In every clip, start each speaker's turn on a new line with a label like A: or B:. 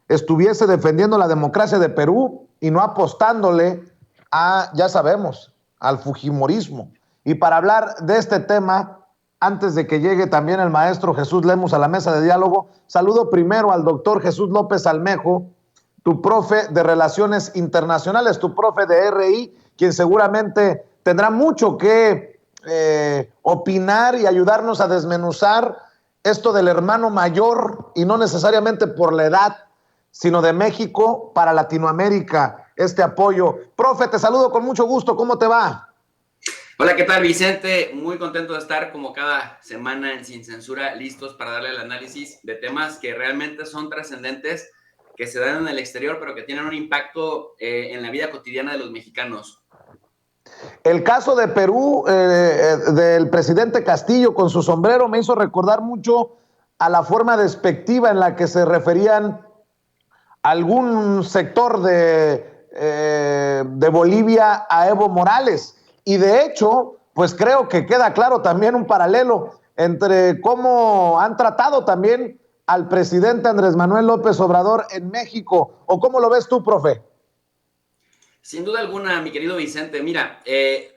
A: estuviese defendiendo la democracia de Perú y no apostándole a, ya sabemos, al fujimorismo. Y para hablar de este tema, antes de que llegue también el maestro Jesús Lemus a la mesa de diálogo, saludo primero al doctor Jesús López Almejo, tu profe de Relaciones Internacionales, tu profe de RI, quien seguramente tendrá mucho que opinar y ayudarnos a desmenuzar esto del hermano mayor, y no necesariamente por la edad, sino de México para Latinoamérica, este apoyo. Profe, te saludo con mucho gusto, ¿cómo te va?
B: Hola, ¿qué tal, Vicente? Muy contento de estar como cada semana en Sin Censura, listos para darle el análisis de temas que realmente son trascendentes, que se dan en el exterior, pero que tienen un impacto en la vida cotidiana de los mexicanos.
A: El caso de Perú, del presidente Castillo con su sombrero, me hizo recordar mucho a la forma despectiva en la que se referían algún sector de Bolivia a Evo Morales. Y de hecho, pues creo que queda claro también un paralelo entre cómo han tratado también al presidente Andrés Manuel López Obrador en México. ¿O cómo lo ves tú, profe?
B: Sin duda alguna, mi querido Vicente, mira,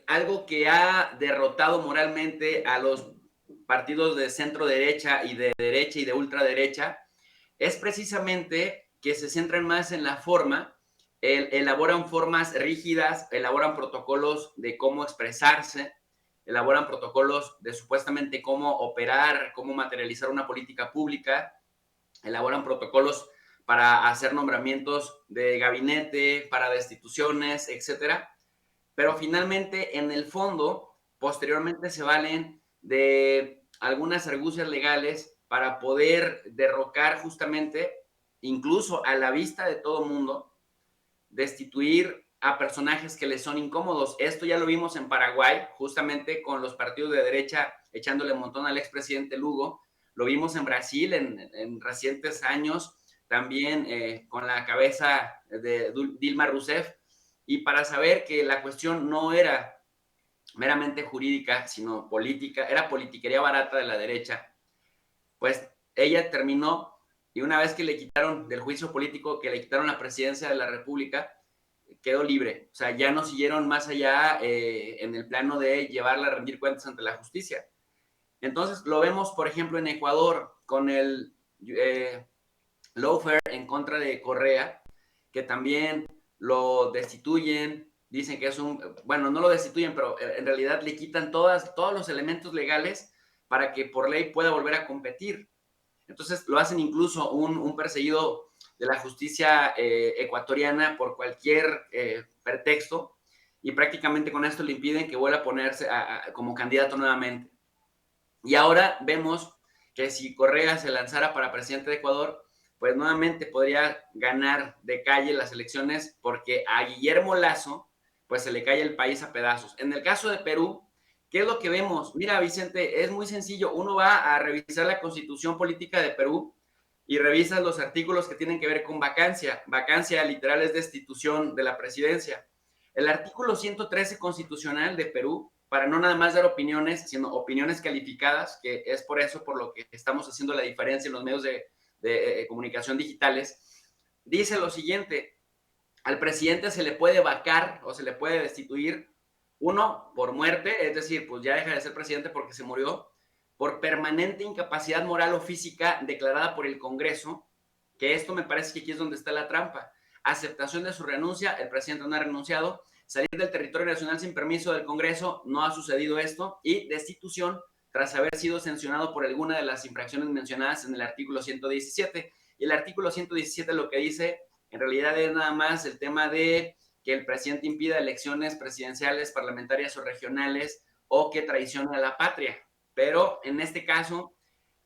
B: algo que ha derrotado moralmente a los partidos de centro derecha y de ultraderecha es precisamente que se centran más en la forma, elaboran formas rígidas, elaboran protocolos de cómo expresarse, elaboran protocolos de supuestamente cómo operar, cómo materializar una política pública, elaboran protocolos para hacer nombramientos de gabinete, para destituciones, etcétera. Pero finalmente, en el fondo, posteriormente se valen de algunas argucias legales para poder derrocar justamente, incluso a la vista de todo mundo, destituir a personajes que les son incómodos. Esto ya lo vimos en Paraguay, justamente con los partidos de derecha echándole un montón al expresidente Lugo. Lo vimos en Brasil en recientes años, también con la cabeza de Dilma Rousseff. Y para saber que la cuestión no era meramente jurídica, sino política, era politiquería barata de la derecha, pues ella terminó, y una vez que le quitaron del juicio político, que le quitaron la presidencia de la República, quedó libre. O sea, ya no siguieron más allá en el plano de llevarla a rendir cuentas ante la justicia. Entonces, lo vemos, por ejemplo, en Ecuador, con el lawfare en contra de Correa, que también lo destituyen, dicen que es bueno, no lo destituyen, pero en realidad le quitan todos los elementos legales para que por ley pueda volver a competir. Entonces lo hacen incluso un perseguido de la justicia ecuatoriana por cualquier pretexto, y prácticamente con esto le impiden que vuelva a ponerse como candidato nuevamente. Y ahora vemos que si Correa se lanzara para presidente de Ecuador, pues nuevamente podría ganar de calle las elecciones, porque a Guillermo Lazo pues se le cae el país a pedazos. En el caso de Perú, ¿qué es lo que vemos? Mira, Vicente, es muy sencillo. Uno va a revisar la constitución política de Perú y revisas los artículos que tienen que ver con vacancia. Vacancia literal es destitución de la presidencia. El artículo 113 constitucional de Perú, para no nada más dar opiniones, sino opiniones calificadas, que es por eso por lo que estamos haciendo la diferencia en los medios de comunicación digitales, dice lo siguiente: al presidente se le puede vacar o se le puede destituir, uno, por muerte, es decir, pues ya deja de ser presidente porque se murió; por permanente incapacidad moral o física declarada por el Congreso, que esto me parece que aquí es donde está la trampa. Aceptación de su renuncia, el presidente no ha renunciado; salir del territorio nacional sin permiso del Congreso, no ha sucedido esto; y destitución tras haber sido sancionado por alguna de las infracciones mencionadas en el artículo 117. Y el artículo 117 lo que dice en realidad es nada más el tema de que el presidente impida elecciones presidenciales, parlamentarias o regionales, o que traicione a la patria. Pero en este caso,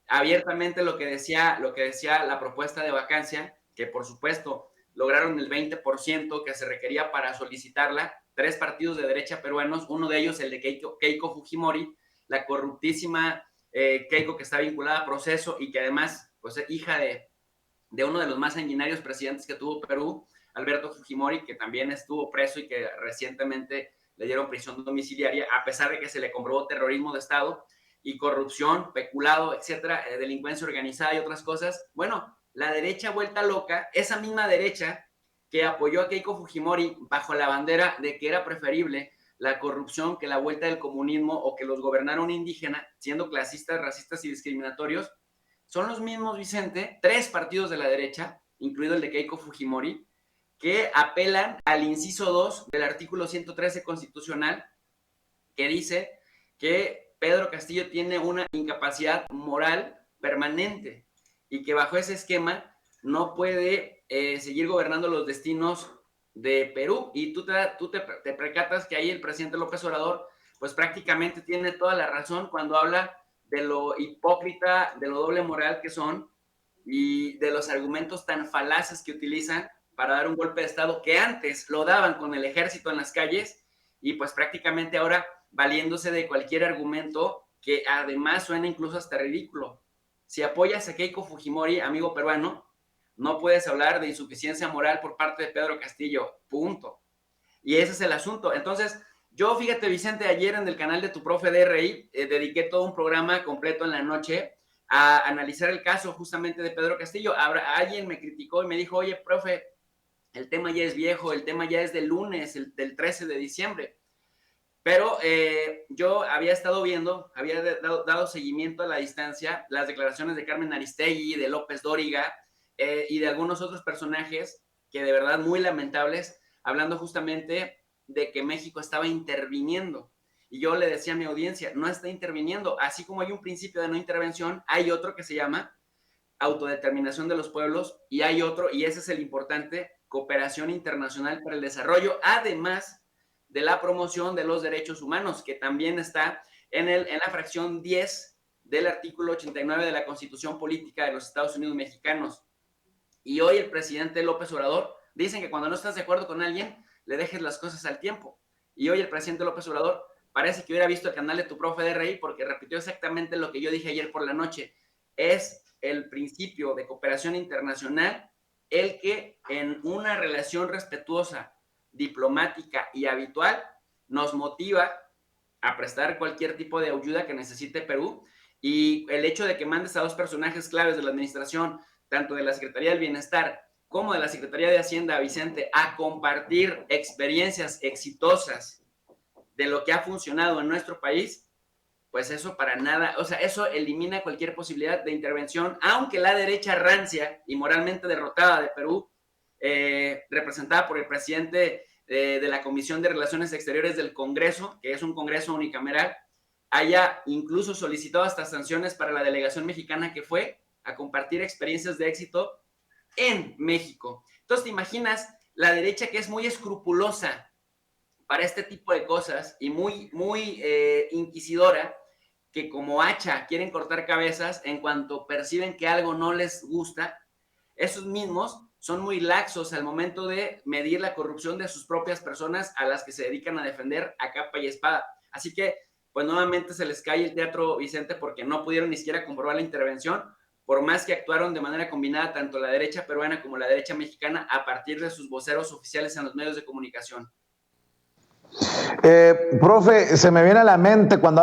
B: abiertamente lo que decía la propuesta de vacancia, que por supuesto lograron el 20% que se requería para solicitarla, 3 partidos de derecha peruanos, uno de ellos el de Keiko Fujimori, la corruptísima Keiko, que está vinculada a Proceso y que además pues, es hija de uno de los más sanguinarios presidentes que tuvo Perú, Alberto Fujimori, que también estuvo preso y que recientemente le dieron prisión domiciliaria, a pesar de que se le comprobó terrorismo de Estado y corrupción, peculado, etcétera, delincuencia organizada y otras cosas. Bueno, la derecha vuelta loca, esa misma derecha que apoyó a Keiko Fujimori bajo la bandera de que era preferible la corrupción que la vuelta del comunismo o que los gobernara un indígena, siendo clasistas, racistas y discriminatorios, son los mismos, Vicente, 3 partidos de la derecha, incluido el de Keiko Fujimori, que apelan al inciso 2 del artículo 113 constitucional, que dice que Pedro Castillo tiene una incapacidad moral permanente y que bajo ese esquema no puede seguir gobernando los destinos de Perú. Y tú te percatas que ahí el presidente López Obrador pues prácticamente tiene toda la razón cuando habla de lo hipócrita, de lo doble moral que son y de los argumentos tan falaces que utilizan para dar un golpe de Estado que antes lo daban con el ejército en las calles y pues prácticamente ahora valiéndose de cualquier argumento que además suena incluso hasta ridículo. Si apoyas a Keiko Fujimori, amigo peruano, no puedes hablar de insuficiencia moral por parte de Pedro Castillo, punto. Y ese es el asunto. Entonces, yo, fíjate, Vicente, ayer en el canal de tu profe DRI, dediqué todo un programa completo en la noche a analizar el caso justamente de Pedro Castillo. Alguien me criticó y me dijo, oye, profe, el tema ya es viejo, el tema ya es del lunes, del 13 de diciembre. Pero yo había estado viendo, había dado seguimiento a la distancia, las declaraciones de Carmen Aristegui, de López Dóriga y de algunos otros personajes que de verdad muy lamentables, hablando justamente de que México estaba interviniendo. Y yo le decía a mi audiencia, no está interviniendo. Así como hay un principio de no intervención, hay otro que se llama autodeterminación de los pueblos y hay otro, y ese es el importante, cooperación internacional para el desarrollo, además de la promoción de los derechos humanos, que también está en la fracción 10 del artículo 89 de la Constitución Política de los Estados Unidos Mexicanos. Y hoy el presidente López Obrador, dicen que cuando no estás de acuerdo con alguien, le dejes las cosas al tiempo. Y hoy el presidente López Obrador parece que hubiera visto el canal de tu profe de RI porque repitió exactamente lo que yo dije ayer por la noche. Es el principio de cooperación internacional el que en una relación respetuosa, diplomática y habitual nos motiva a prestar cualquier tipo de ayuda que necesite Perú. Y el hecho de que mandes a 2 personajes claves de la administración, tanto de la Secretaría del Bienestar como de la Secretaría de Hacienda, Vicente, a compartir experiencias exitosas de lo que ha funcionado en nuestro país, pues eso para nada, o sea, eso elimina cualquier posibilidad de intervención, aunque la derecha rancia y moralmente derrotada de Perú, representada por el presidente de la Comisión de Relaciones Exteriores del Congreso, que es un Congreso unicameral, haya incluso solicitado hasta sanciones para la delegación mexicana que fue a compartir experiencias de éxito en México. Entonces, ¿te imaginas la derecha que es muy escrupulosa para este tipo de cosas y muy inquisidora, que como hacha quieren cortar cabezas en cuanto perciben que algo no les gusta? Esos mismos son muy laxos al momento de medir la corrupción de sus propias personas a las que se dedican a defender a capa y espada. Así que, pues nuevamente se les cae el teatro, Vicente, porque no pudieron ni siquiera comprobar la intervención, por más que actuaron de manera combinada tanto la derecha peruana como la derecha mexicana a partir de sus voceros oficiales en los medios de comunicación.
A: Profe, se me viene a la mente cuando